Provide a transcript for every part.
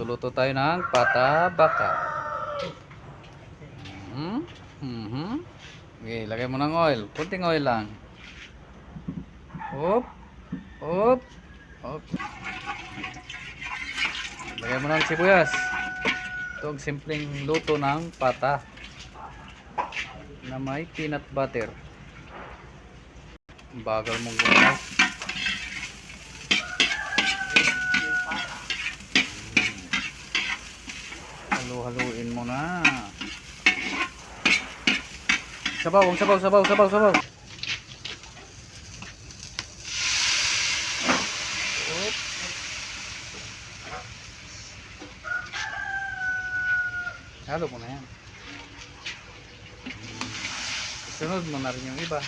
Luto tayo ng pata baka. Okay, lagay mo ng oil. Kunting oil lang. Op. Op. Op. Lagay mo ng sibuyas. Ito ang simpleng luto ng pata na may peanut butter. Bagal mong gulay. Halu-haluin mo na. Sabaw, sabaw, sabaw, sabaw, sabaw. Halo mo na yan. Sunod mo na rin yung iba.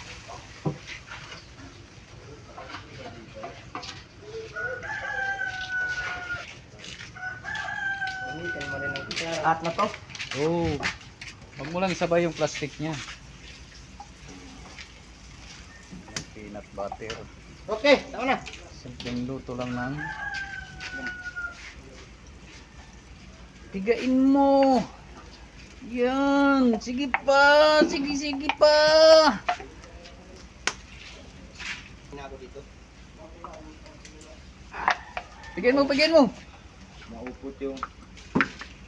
At na to. Oh. Wag mo lang isabay yung plastic niya. Peanut butter. Okay, tama na. Simpleng luto lang ng tigain mo. Yan. Sige pa. Sige, sige pa. Ako dito. Tigain mo, tigain mo. Maupot yung...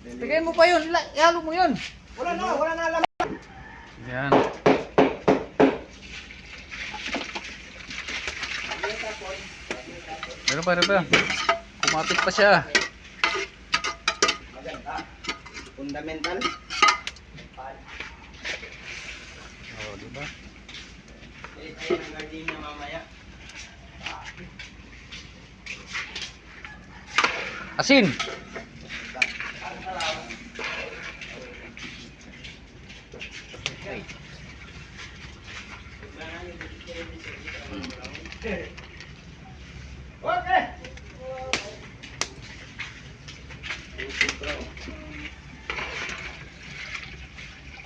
Tigain mo pa yun. Ihalo mo yun. Wala na alam. Yan. Meron pa. Kumapit pa siya. Fundamental. Oh, di ba? Tayo ng gardenia mamaya. Asin. Okay.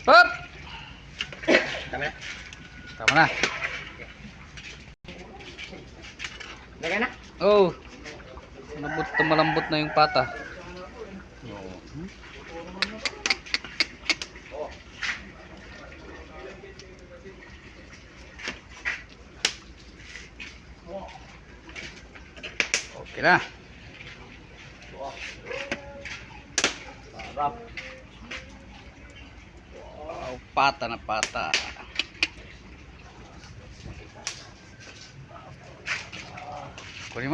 Hop! Tama na. Tama na. Lagay na. Oh. Malambot na yung pata. Oh. Okay na. Sarap. Wow, pata na pata. Kunin mo na.